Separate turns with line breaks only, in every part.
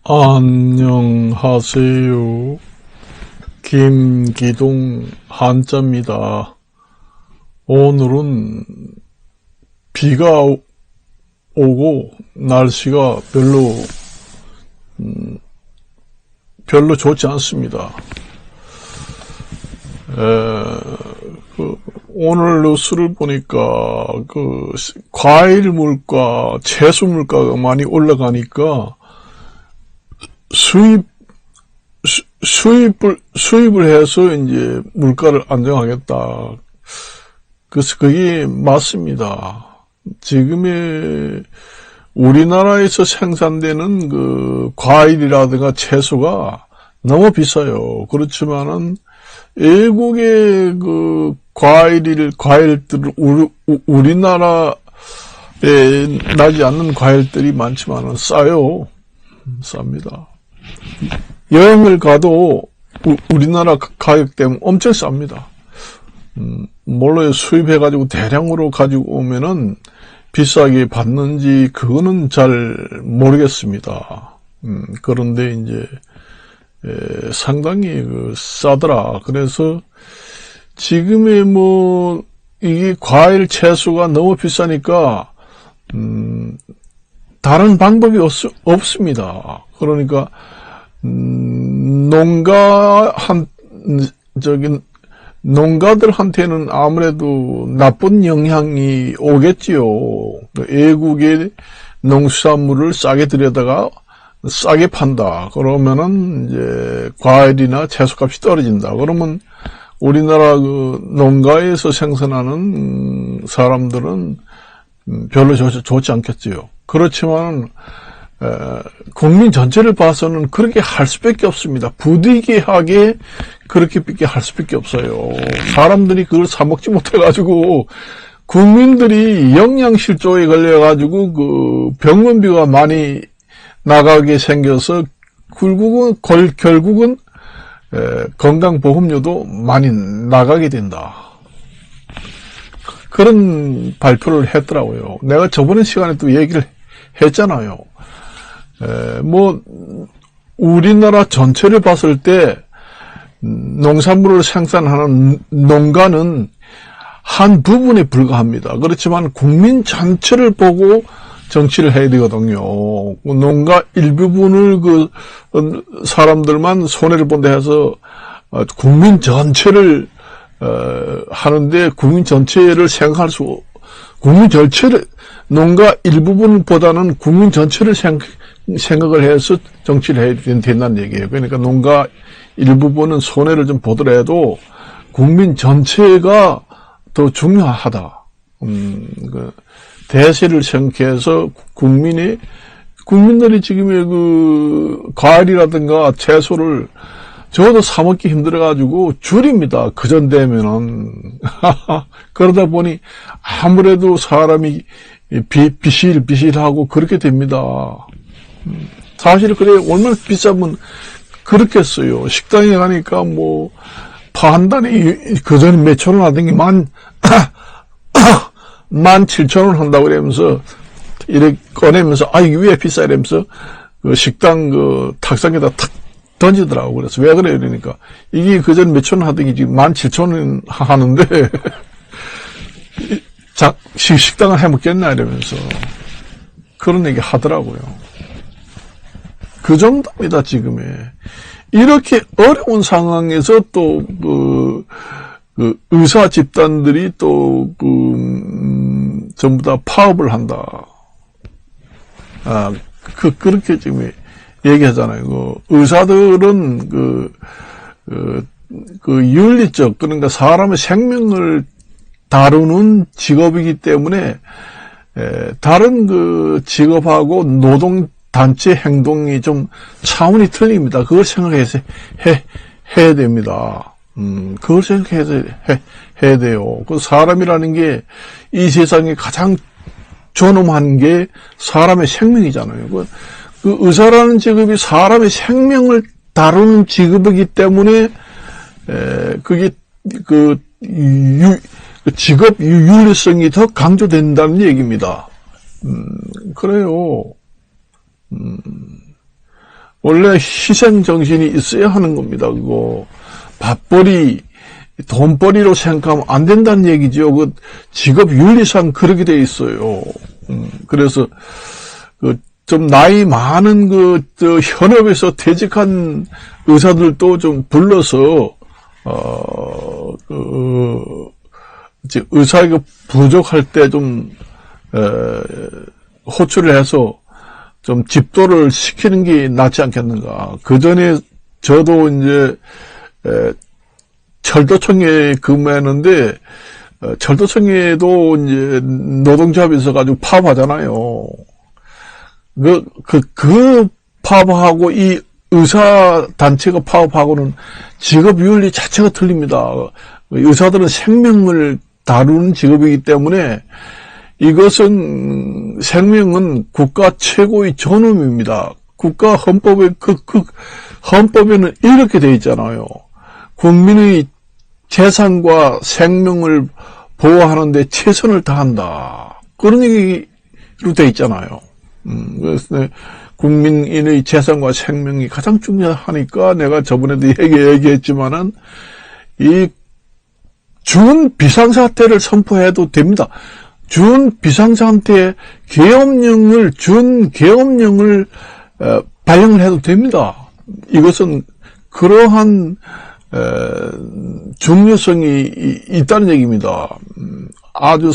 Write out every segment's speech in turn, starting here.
안녕하세요. 김기동 한자입니다. 오늘은 비가 오고 날씨가 별로 좋지 않습니다. 오늘 뉴스를 보니까 과일 물가, 채소 물가가 많이 올라가니까 수입을 해서 이제 물가를 안정하겠다. 그래서 그게 맞습니다. 지금의 우리나라에서 생산되는 과일이라든가 채소가 너무 비싸요. 그렇지만은 외국의 과일들을 우리나라에 나지 않는 과일들이 많지만은 싸요. 쌉니다. 여행을 가도 우리나라 가격 때문에 엄청 쌉니다. 물론 수입해가지고 대량으로 가지고 오면은 비싸게 받는지 그거는 잘 모르겠습니다. 그런데 이제 상당히 싸더라. 그래서 지금의 이게 과일 채소가 너무 비싸니까 다른 방법이 없습니다. 그러니까 농가들한테는 아무래도 나쁜 영향이 오겠지요. 외국의 농수산물을 싸게 들여다가 싸게 판다. 그러면은 이제 과일이나 채소값이 떨어진다. 그러면 우리나라 농가에서 생산하는 사람들은 별로 좋지 않겠지요. 그렇지만 국민 전체를 봐서는 그렇게 할 수밖에 없습니다. 부득이하게 그렇게밖에 할 수밖에 없어요. 사람들이 그걸 사 먹지 못해가지고 국민들이 영양실조에 걸려가지고 병원비가 많이 나가게 생겨서 결국은 건강보험료도 많이 나가게 된다. 그런 발표를 했더라고요. 내가 저번에 시간에 또 얘기를 했잖아요. 우리나라 전체를 봤을 때 농산물을 생산하는 농가는 한 부분에 불과합니다. 그렇지만 국민 전체를 보고 정치를 해야 되거든요. 농가 일부분을 사람들만 손해를 본다 해서 국민 전체를 하는데 국민 전체를 생각할 농가 일부분보다는 국민 전체를 생각을 해서 정치를 해야 된다는 얘기예요. 그러니까 농가 일부분은 손해를 좀 보더라도 국민 전체가 더 중요하다. 대세를 생각해서 국민들이 지금의 과일이라든가 채소를 저도 사 먹기 힘들어가지고 줄입니다. 그전 되면은. 그러다 보니 아무래도 사람이 비실비실하고 그렇게 됩니다. 사실 그래 얼마나 비싸면 그렇겠어요. 식당에 가니까 파 한 단에 그전에 몇천 원 하던 게 17,000원 한다고 그러면서 이렇게 꺼내면서 이게 왜 비싸 이러면서 식당 탁상에다 탁 던지더라고. 그래서 왜 그래 이러니까 이게 그전 몇천 원 하던 게 지금 17,000원 하는데 식당을 해먹겠나 이러면서 그런 얘기 하더라고요. 그 정도입니다. 지금에 이렇게 어려운 상황에서 또 의사 집단들이 또 전부 다 파업을 한다. 그렇게 지금 얘기하잖아요. 의사들은 윤리적, 그러니까 사람의 생명을 다루는 직업이기 때문에 다른 직업하고 노동단체 행동이 좀 차원이 틀립니다. 그걸 생각해서 해야 됩니다. 그걸 생각해서 해야 돼요. 사람이라는 게 이 세상에 가장 존엄한 게 사람의 생명이잖아요. 의사라는 직업이 사람의 생명을 다루는 직업이기 때문에 그게 직업 윤리성이 더 강조된다는 얘기입니다. 그래요. 원래 희생 정신이 있어야 하는 겁니다. 그거 밥벌이, 돈벌이로 생각하면 안 된다는 얘기죠. 그 직업 윤리상 그렇게 돼 있어요. 그래서 좀 나이 많은 현업에서 퇴직한 의사들도 좀 불러서 의사가 부족할 때 좀 호출을 해서 좀 집도를 시키는 게 낫지 않겠는가. 그 전에 저도 이제 철도청에 근무했는데 철도청에도 이제 노동조합이 있어가지고 파업하잖아요. 그 파업하고 이 의사 단체가 파업하고는 직업 윤리 자체가 틀립니다. 의사들은 생명을 다루는 직업이기 때문에 이것은 생명은 국가 최고의 존엄입니다. 국가 헌법에는 이렇게 되어 있잖아요. 국민의 재산과 생명을 보호하는데 최선을 다한다. 그런 얘기로 되어 있잖아요. 그래서 국민의 재산과 생명이 가장 중요하니까 내가 저번에도 얘기했지만은 이 준 비상사태를 선포해도 됩니다. 준 비상사태 준 계엄령을 발령을 해도 됩니다. 이것은 그러한 중요성이 있다는 얘기입니다. 아주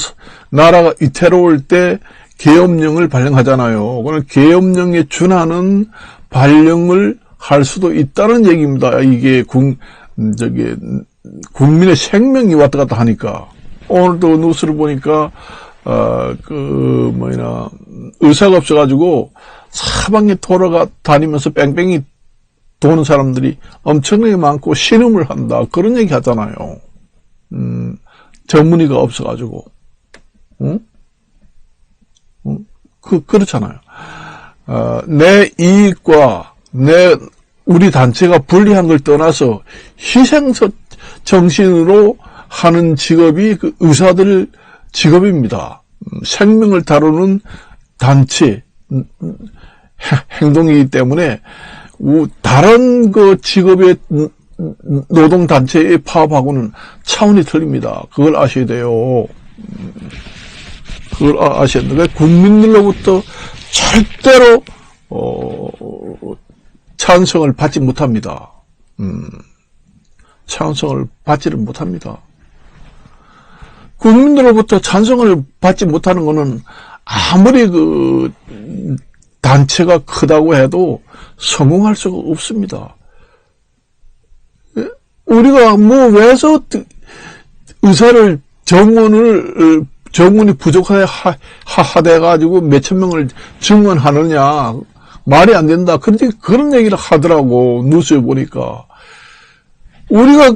나라가 위태로울 때 계엄령을 발령하잖아요. 그럼 계엄령에 준하는 발령을 할 수도 있다는 얘기입니다. 이게 국민의 생명이 왔다 갔다 하니까. 오늘도 뉴스를 보니까 의사가 없어가지고 사방에 돌아다니면서 뺑뺑이 도는 사람들이 엄청나게 많고 신음을 한다. 그런 얘기 하잖아요. 전문의가 없어가지고. 그렇잖아요. 내 이익과 우리 단체가 불리한 걸 떠나서 희생 정신으로 하는 직업이 그 의사들 직업입니다. 생명을 다루는 단체, 행동이기 때문에 다른 그 직업의 노동단체에 파업하고는 차원이 틀립니다. 그걸 아셔야 돼요. 그걸 아셔야 돼요. 국민들로부터 절대로 찬성을 받지 못합니다. 찬성을 받지를 못합니다. 국민들로부터 찬성을 받지 못하는 것은 아무리 단체가 크다고 해도 성공할 수가 없습니다. 우리가 왜서 의사를 정원이 부족하대가지고 몇천 명을 증원하느냐. 말이 안 된다. 그런데 그런 얘기를 하더라고. 뉴스에 보니까. 우리가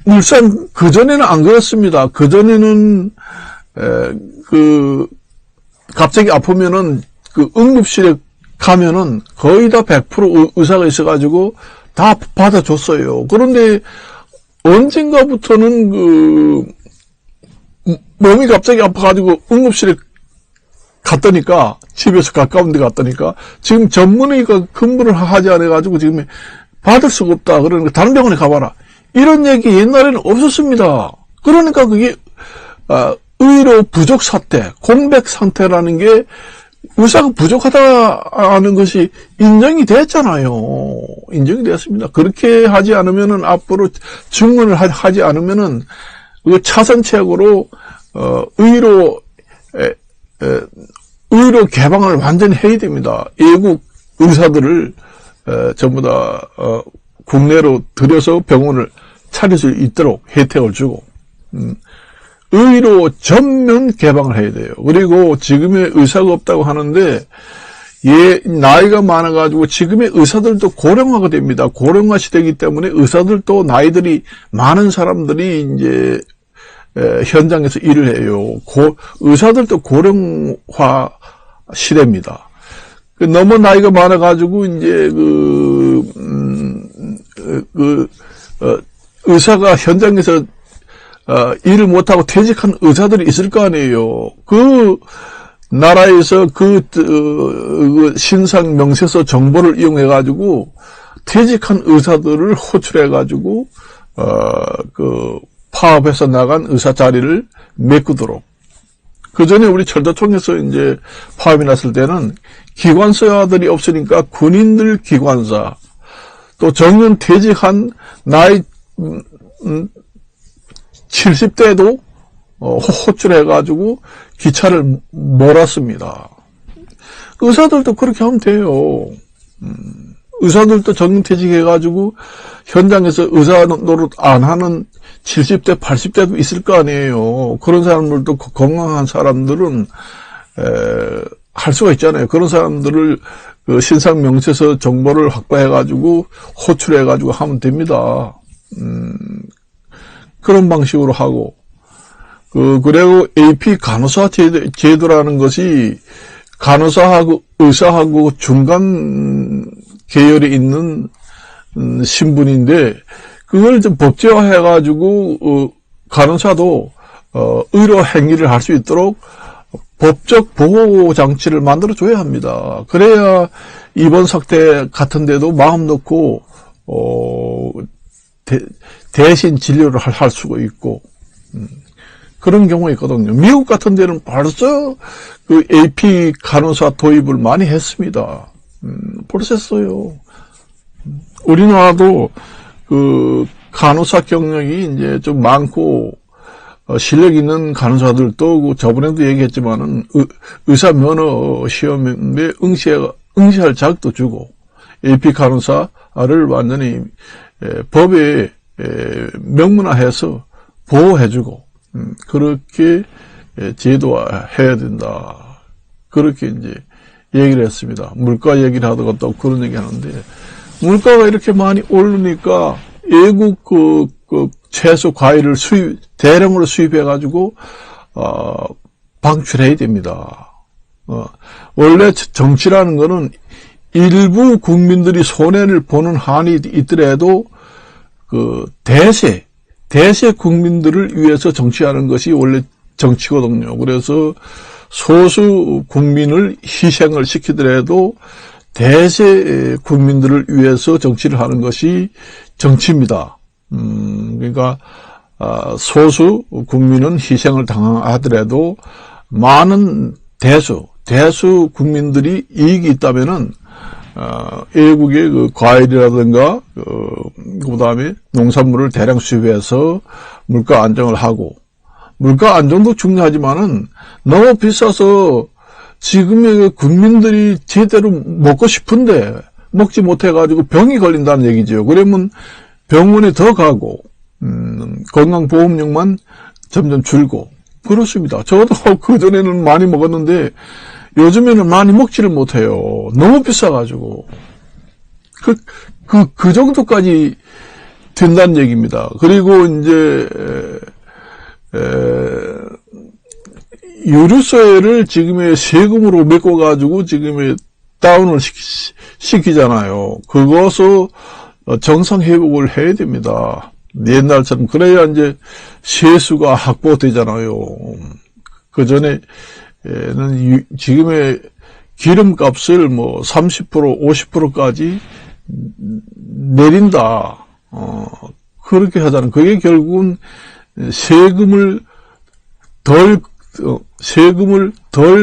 물산, 그전에는 안 그랬습니다. 그전에는, 갑자기 아프면은, 응급실에 가면은 거의 다 100% 의사가 있어가지고 다 받아줬어요. 그런데 언젠가부터는 몸이 갑자기 아파가지고 응급실에 갔더니까, 집에서 가까운 데 갔더니까, 지금 전문의가 근무를 하지 않아가지고 지금 받을 수가 없다. 그러니까 다른 병원에 가봐라. 이런 얘기 옛날에는 없었습니다. 그러니까 그게, 의료 부족 사태, 공백 상태라는 게 의사가 부족하다는 것이 인정이 됐잖아요. 인정이 됐습니다. 그렇게 하지 않으면은 앞으로 증언을 하지 않으면은 차선책으로, 의료 개방을 완전히 해야 됩니다. 외국 의사들을 전부 다 국내로 들여서 병원을 차릴 수 있도록 혜택을 주고 의료 전면 개방을 해야 돼요. 그리고 지금의 의사가 없다고 하는데 나이가 많아가지고 지금의 의사들도 고령화가 됩니다. 고령화 시대이기 때문에 의사들도 나이들이 많은 사람들이 이제 현장에서 일을 해요. 의사들도 고령화 시대입니다. 너무 나이가 많아가지고 이제 의사가 현장에서 일을 못하고 퇴직한 의사들이 있을 거 아니에요. 나라에서 그 신상 명세서 정보를 이용해가지고 퇴직한 의사들을 호출해가지고, 파업해서 나간 의사 자리를 메꾸도록. 그 전에 우리 철도청에서 이제 파업이 났을 때는 기관사들이 없으니까 군인들 기관사, 또 정년 퇴직한 나이 70대도 호출해가지고 기차를 몰았습니다. 의사들도 그렇게 하면 돼요. 의사들도 정년퇴직해가지고 현장에서 의사 노릇 안 하는 70대, 80대도 있을 거 아니에요. 그런 사람들도, 건강한 사람들은 할 수가 있잖아요. 그런 사람들을 그 신상 명세서 정보를 확보해가지고 호출해가지고 하면 됩니다. 그런 방식으로 하고, 그리고 AP 간호사 제도라는 것이 간호사하고 의사하고 중간 계열에 있는 신분인데, 그걸 좀 법제화해가지고, 간호사도, 의료 행위를 할 수 있도록 법적 보호장치를 만들어줘야 합니다. 그래야 이번 사태 같은데도 마음 놓고, 대신 진료를 할 수가 있고, 그런 경우가 있거든요. 미국 같은 데는 벌써 그 AP 간호사 도입을 많이 했습니다. 벌써 했어요. 우리나라도 그 간호사 경력이 이제 좀 많고 실력 있는 간호사들도 저번에도 얘기했지만은 의사 면허 시험에 응시할 자격도 주고 AP 간호사를 완전히 법에 명문화해서 보호해주고 그렇게 제도화해야 된다. 그렇게 이제 얘기를 했습니다. 물가 얘기를 하다가 또 그런 얘기 하는데, 물가가 이렇게 많이 오르니까 외국 채소 과일을 대량으로 수입해가지고, 방출해야 됩니다. 원래 정치라는 거는 일부 국민들이 손해를 보는 한이 있더라도, 대세 국민들을 위해서 정치하는 것이 원래 정치거든요. 그래서 소수 국민을 희생을 시키더라도 대세 국민들을 위해서 정치를 하는 것이 정치입니다. 그러니까 소수 국민은 희생을 당하더라도 많은 대수 국민들이 이익이 있다면은 외국의 그 과일이라든가 그다음에 농산물을 대량 수입해서 물가 안정을 하고, 물가 안정도 중요하지만은 너무 비싸서 지금의 국민들이 제대로 먹고 싶은데 먹지 못해가지고 병이 걸린다는 얘기죠. 그러면 병원에 더 가고 건강보험료만 점점 줄고 그렇습니다. 저도 그전에는 많이 먹었는데 요즘에는 많이 먹지를 못해요. 너무 비싸가지고. 그 정도까지 된다는 얘기입니다. 그리고 이제, 유류세를 지금의 세금으로 메꿔가지고 지금의 다운을 시키잖아요. 그것을 정상 회복을 해야 됩니다. 옛날처럼. 그래야 이제 세수가 확보되잖아요. 그 전에, 지금의 기름값을 30%, 50%까지 내린다. 그렇게 하자는. 그게 결국은 세금을 덜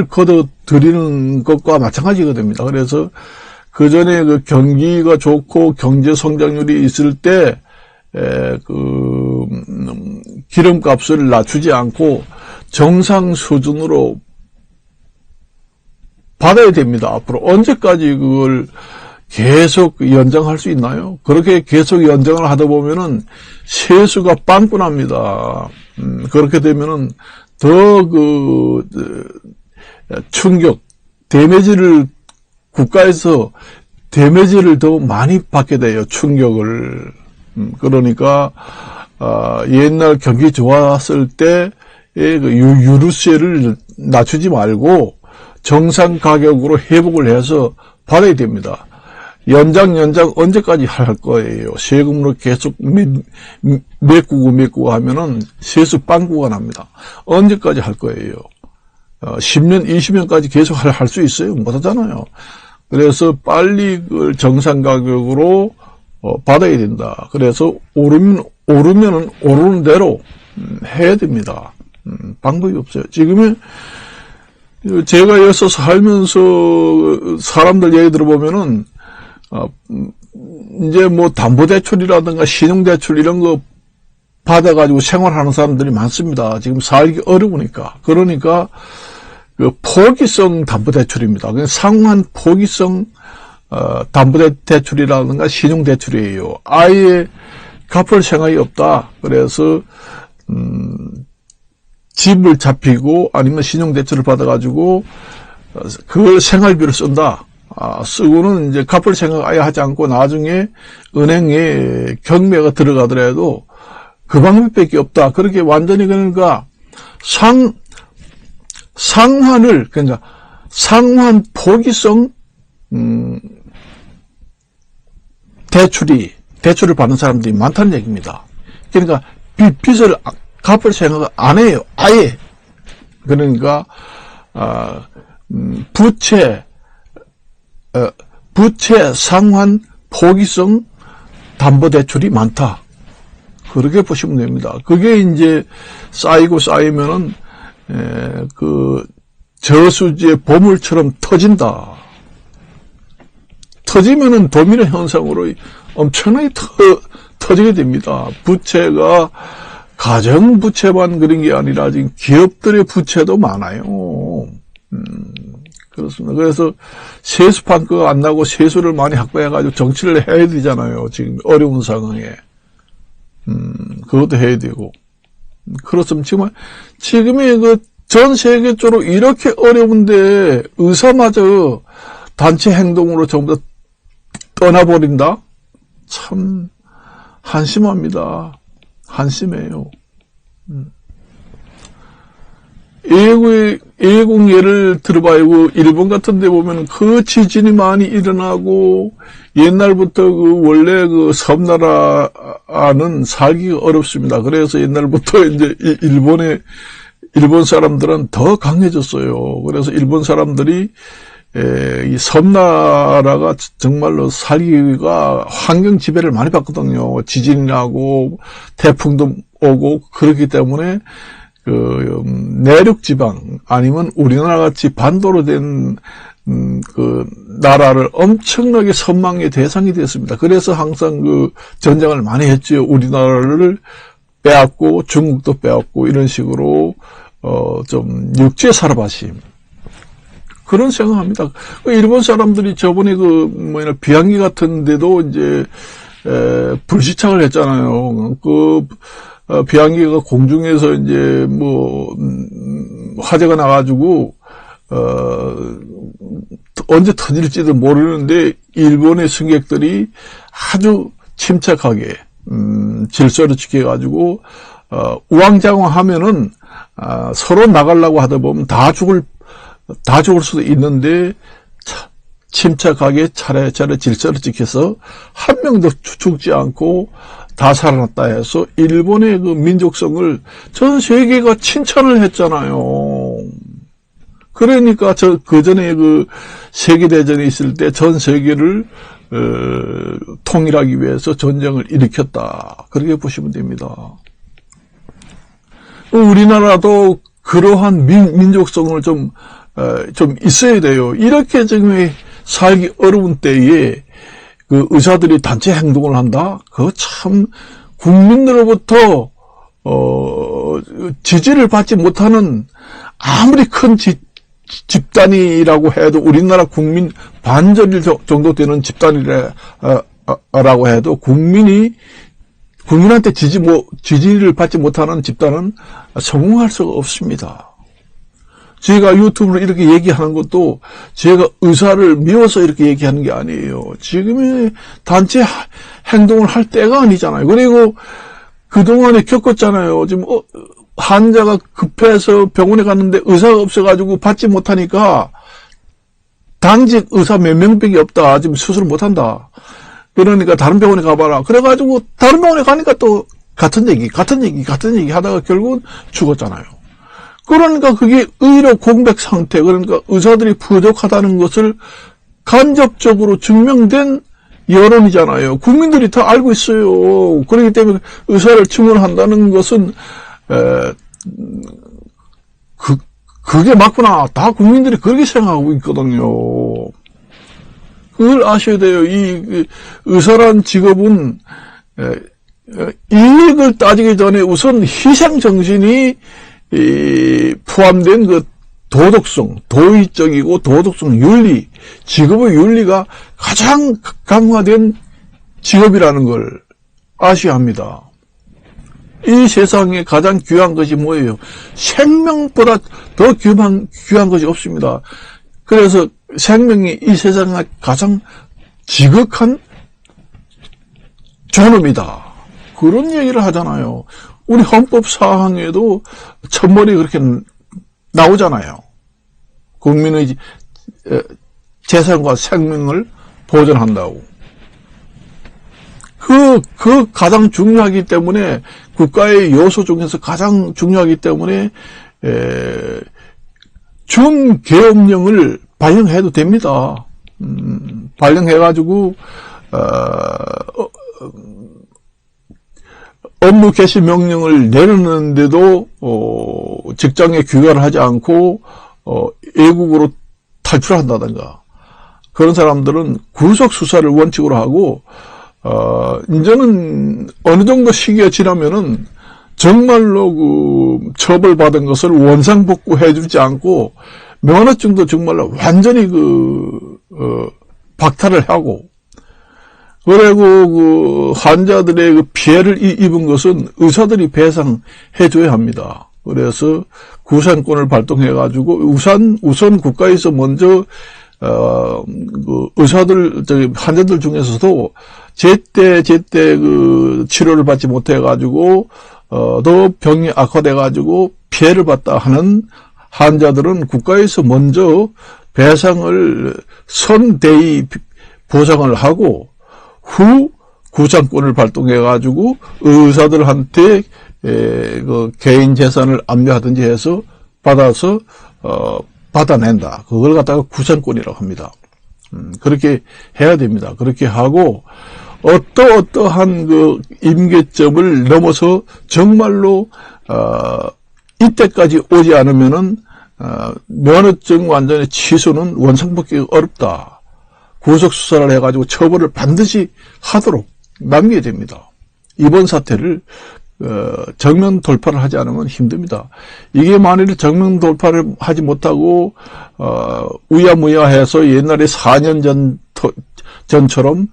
걷어들이는 것과 마찬가지가 됩니다. 그래서 그 전에 그 경기가 좋고 경제 성장률이 있을 때, 기름값을 낮추지 않고 정상 수준으로 받아야 됩니다. 앞으로 언제까지 그걸 계속 연장할 수 있나요? 그렇게 계속 연장을 하다 보면은 세수가 빵꾸 납니다. 그렇게 되면은 더 충격, 국가에서 데미지를 더 많이 받게 돼요. 충격을. 그러니까 옛날 경기 좋았을 때의 유류세를 낮추지 말고 정상 가격으로 회복을 해서 받아야 됩니다. 연장 언제까지 할 거예요? 세금으로 계속 메꾸고 하면은 세수 빵꾸가 납니다. 언제까지 할 거예요? 10년, 20년까지 계속 할 수 있어요? 못 하잖아요. 그래서 빨리 그걸 정상 가격으로 받아야 된다. 그래서 오르면은 오르는 대로 해야 됩니다. 방법이 없어요. 지금은 제가 여기서 살면서 사람들 얘기 들어보면은 이제 뭐 담보대출이라든가 신용대출 이런 거 받아가지고 생활하는 사람들이 많습니다. 지금 살기 어려우니까. 그러니까 그 포기성 담보대출입니다. 그냥 상환 포기성 담보대출이라든가 신용대출이에요. 아예 갚을 생각이 없다. 그래서 집을 잡히고 아니면 신용대출을 받아가지고 그걸 생활비로 쓴다. 쓰고는 이제 갚을 생각 아예 하지 않고 나중에 은행에 경매가 들어가더라도 그 방법밖에 없다. 그렇게 완전히 그러니까 상환을 그러니까 상환 포기성 대출을 받는 사람들이 많다는 얘기입니다. 그러니까 빚을 갚을 생각을 안 해요. 아예. 그러니까 부채 상환 포기성 담보대출이 많다. 그렇게 보시면 됩니다. 그게 이제 쌓이면은 그 저수지의 보물처럼 터진다. 터지면은 도미노 현상으로 엄청나게 터지게 됩니다. 부채가 가정 부채만 그런 게 아니라 지금 기업들의 부채도 많아요. 그렇습니다. 그래서 세수 판가가 안 나고 세수를 많이 확보해가지고 정치를 해야 되잖아요. 지금 어려운 상황에. 그것도 해야 되고. 그렇습니다. 지금의 그 전 세계적으로 이렇게 어려운데 의사마저 단체 행동으로 전부 다 떠나버린다? 참, 한심합니다. 한심해요. 외국 예를 들어봐요. 일본 같은 데 보면 그 지진이 많이 일어나고 옛날부터 그 원래 그 섬나라는 살기가 어렵습니다. 그래서 옛날부터 이제 일본 사람들은 더 강해졌어요. 그래서 일본 사람들이 이 섬나라가 정말로 살기가 환경 지배를 많이 받거든요. 지진이 나고 태풍도 오고 그렇기 때문에 그 내륙 지방 아니면 우리나라 같이 반도로 된 그 나라를 엄청나게 선망의 대상이 됐습니다. 그래서 항상 그 전쟁을 많이 했죠. 우리나라를 빼앗고 중국도 빼앗고 이런 식으로 좀 육지에 살아봐심. 그런 생각합니다. 일본 사람들이 저번에 비행기 같은 데도 이제, 불시착을 했잖아요. 비행기가 공중에서 이제 화재가 나가지고, 언제 터질지도 모르는데, 일본의 승객들이 아주 침착하게, 질서를 지켜가지고, 우왕좌왕 하면은, 서로 나가려고 하다 보면 다 죽을 수도 있는데, 침착하게 차례차례 질서를 지켜서 한 명도 죽지 않고 다 살아났다 해서 일본의 그 민족성을 전 세계가 칭찬을 했잖아요. 그러니까 그 전에 그 세계대전이 있을 때 전 세계를, 통일하기 위해서 전쟁을 일으켰다. 그렇게 보시면 됩니다. 우리나라도 그러한 민족성을 좀 있어야 돼요. 이렇게 지금 살기 어려운 때에 그 의사들이 단체 행동을 한다? 그거 참 국민들로부터 지지를 받지 못하는 아무리 큰 집단이라고 해도 우리나라 국민 반절일 정도 되는 집단이라고 해도 국민한테 지지를 받지 못하는 집단은 성공할 수가 없습니다. 제가 유튜브로 이렇게 얘기하는 것도 제가 의사를 미워서 이렇게 얘기하는 게 아니에요. 지금의 단체 행동을 할 때가 아니잖아요. 그리고 그동안에 겪었잖아요. 지금 환자가 급해서 병원에 갔는데 의사가 없어가지고 받지 못하니까 당직 의사 몇 명밖에 없다. 지금 수술을 못한다. 그러니까 다른 병원에 가봐라. 그래가지고 다른 병원에 가니까 또 같은 얘기 하다가 결국은 죽었잖아요. 그러니까 그게 의료 공백 상태, 그러니까 의사들이 부족하다는 것을 간접적으로 증명된 여론이잖아요. 국민들이 다 알고 있어요. 그렇기 때문에 의사를 증언한다는 것은 그게 맞구나. 다 국민들이 그렇게 생각하고 있거든요. 그걸 아셔야 돼요. 이 의사란 직업은 이익을 따지기 전에 우선 희생 정신이 포함된 그 도덕성, 도의적이고 도덕성, 윤리, 직업의 윤리가 가장 강화된 직업이라는 걸 아셔야 합니다. 이 세상에 가장 귀한 것이 뭐예요? 생명보다 더 귀한 것이 없습니다. 그래서 생명이 이 세상에 가장 지극한 존엄이다. 그런 얘기를 하잖아요. 우리 헌법 사항에도 첫머리 그렇게 나오잖아요. 국민의 재산과 생명을 보존한다고. 그 가장 중요하기 때문에, 국가의 요소 중에서 가장 중요하기 때문에 준계엄령을 발령해도 됩니다. 발령해가지고 업무 개시 명령을 내렸는데도 직장에 귀가를 하지 않고 외국으로 탈출한다든가, 그런 사람들은 구속 수사를 원칙으로 하고 이제는 어느 정도 시기가 지나면은 정말로 그 처벌받은 것을 원상복구해주지 않고 면허증도 정말로 완전히 박탈을 하고, 그리고 그 환자들의 그 피해를 입은 것은 의사들이 배상해줘야 합니다. 그래서 구상권을 발동해가지고 우선 국가에서 먼저 그 의사들, 환자들 중에서도 제때 그 치료를 받지 못해가지고 더 병이 악화돼가지고 피해를 봤다 하는 환자들은 국가에서 먼저 배상을 선대히 보상을 하고, 후 구상권을 발동해가지고 의사들한테 그 개인 재산을 압류하든지 해서 받아낸다. 그걸 갖다가 구상권이라고 합니다. 그렇게 해야 됩니다. 그렇게 하고, 어떠한 그 임계점을 넘어서 정말로 이때까지 오지 않으면은 면허증 완전히 취소는 원상복귀가 어렵다. 구속수사를 해가지고 처벌을 반드시 하도록 남겨야 됩니다. 이번 사태를 정면 돌파를 하지 않으면 힘듭니다. 이게 만일 정면 돌파를 하지 못하고 우야무야해서 옛날에 4년 전처럼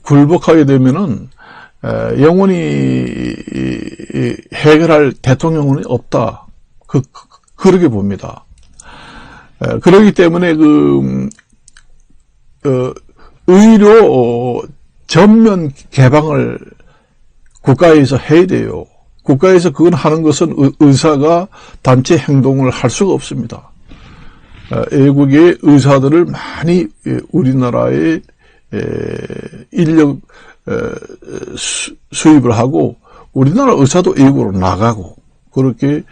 굴복하게 되면은 영원히 해결할 대통령은 없다. 그렇게 봅니다. 그렇기 때문에 의료 전면 개방을 국가에서 해야 돼요. 국가에서 그건 하는 것은 의사가 단체 행동을 할 수가 없습니다. 외국의 의사들을 많이 우리나라에 인력 수입을 하고, 우리나라 의사도 외국으로 나가고, 그렇게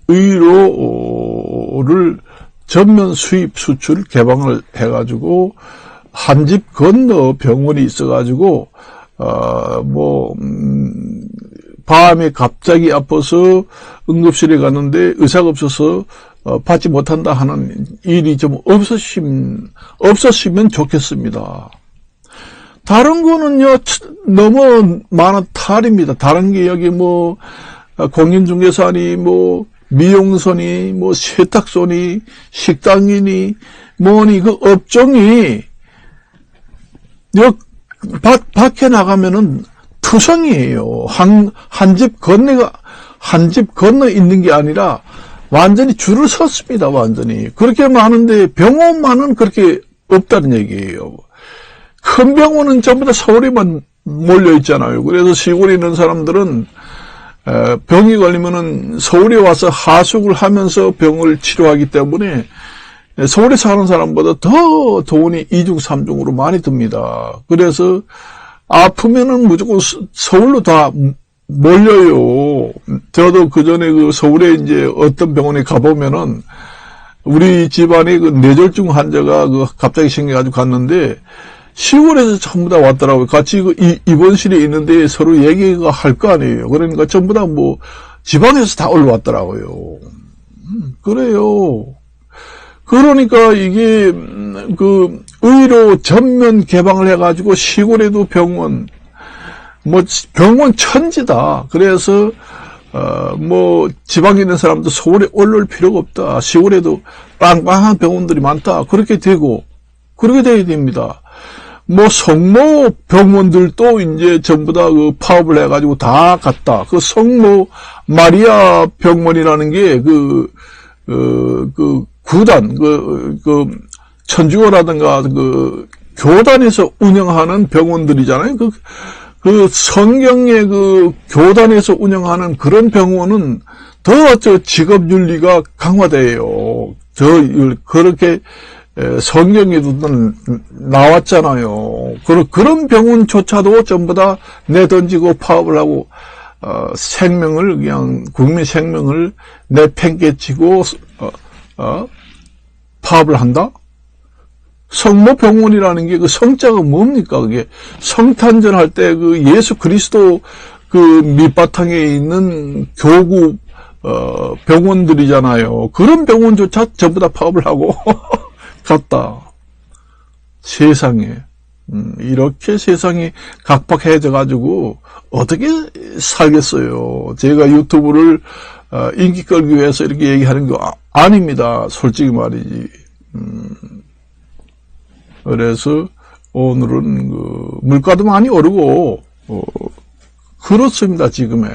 의료를 전면 수입 수출 개방을 해가지고 한 집 건너 병원이 있어가지고 밤에 갑자기 아파서 응급실에 갔는데 의사가 없어서 받지 못한다 하는 일이 좀 없었으면 좋겠습니다. 다른 거는요 너무 많은 탈입니다. 다른 게 여기 공인중개사니 미용선이 세탁소니 식당이니 뭐니 그 업종이 밖에 나가면은 투성이에요. 한 집 건너 있는 게 아니라 완전히 줄을 섰습니다. 완전히 그렇게 많은데 병원만은 그렇게 없다는 얘기예요. 큰 병원은 전부 다 서울에만 몰려 있잖아요. 그래서 시골에 있는 사람들은 병이 걸리면은 서울에 와서 하숙을 하면서 병을 치료하기 때문에 서울에 사는 사람보다 더 돈이 2중, 3중으로 많이 듭니다. 그래서 아프면은 무조건 서울로 다 몰려요. 저도 그 전에 그 서울에 이제 어떤 병원에 가보면은 우리 집안에 그 뇌졸중 환자가 그 갑자기 생겨가지고 갔는데 시골에서 전부 다 왔더라고요. 같이 그 입원실에 있는데 서로 얘기가 할 거 아니에요. 그러니까 전부 다 뭐 지방에서 다 올라왔더라고요. 그래요. 그러니까 이게 그 의료 전면 개방을 해가지고 시골에도 병원, 뭐 병원 천지다. 그래서 뭐 지방에 있는 사람도 서울에 올라올 필요가 없다. 시골에도 빵빵한 병원들이 많다. 그렇게 되고 그렇게 돼야 됩니다. 뭐 성모 병원들도 이제 전부 다 그 파업을 해가지고 다 갔다. 그 성모 마리아 병원이라는 게 그 구단 천주교라든가 그 교단에서 운영하는 병원들이잖아요. 그 성경의 그 교단에서 운영하는 그런 병원은 더 직업윤리가 강화돼요. 그렇게 성경에도 나왔잖아요. 그런 병원조차도 전부 다 내던지고 파업을 하고, 생명을, 그냥, 국민 생명을 내팽개치고, 파업을 한다? 성모병원이라는 게 그 성자가 뭡니까? 그게 성탄절 할 때 그 예수 그리스도 그 밑바탕에 있는 교구, 병원들이잖아요. 그런 병원조차 전부 다 파업을 하고, 갔다. 세상에. 이렇게 세상이 각박해져가지고, 어떻게 살겠어요. 제가 유튜브를, 인기 끌기 위해서 이렇게 얘기하는 거 아닙니다. 솔직히 말이지. 그래서 오늘은 그 물가도 많이 오르고, 그렇습니다. 지금에.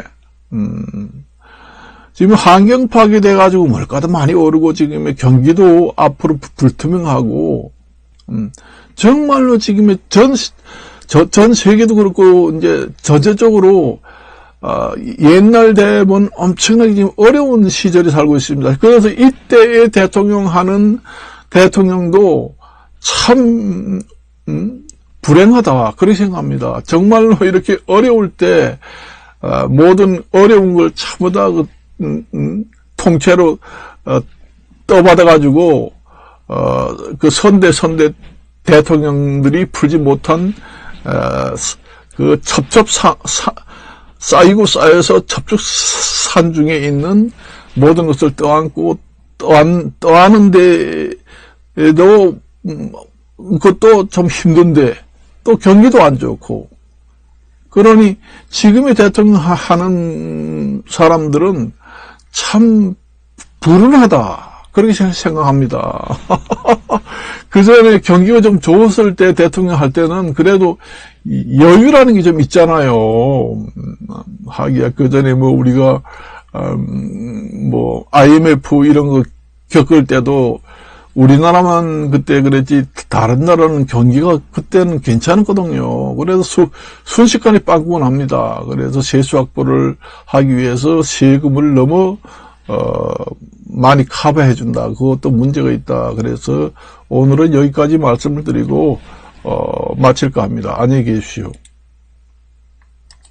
지금 환경 파괴돼가지고 물가도 많이 오르고 지금의 경기도 앞으로 불투명하고, 정말로 지금의 전 세계도 그렇고 이제 전체적으로 옛날 되면 엄청나게 지금 어려운 시절이 살고 있습니다. 그래서 이때의 대통령도 참 불행하다 그렇게 생각합니다. 정말로 이렇게 어려울 때 모든 어려운 걸 전부 다 통째로 떠받아가지고 그 선대 대통령들이 풀지 못한 그 쌓이고 쌓여서 첩첩산 중에 있는 모든 것을 떠안고 떠안는 데에도 그것도 좀 힘든데 또 경기도 안 좋고 그러니 지금의 대통령 하는 사람들은 참 불운하다 그렇게 생각합니다. 그 전에 경기가 좀 좋았을 때 대통령 할 때는 그래도 여유라는 게 좀 있잖아요. 하기야 그 전에 뭐 우리가 뭐 IMF 이런 거 겪을 때도 우리나라만 그때 그랬지 다른 나라는 경기가 그때는 괜찮았거든요. 그래서 순식간에 빵꾸가 납니다. 그래서 세수 확보를 하기 위해서 세금을 너무 많이 커버해 준다. 그것도 문제가 있다. 그래서 오늘은 여기까지 말씀을 드리고 마칠까 합니다. 안녕히 계십시오.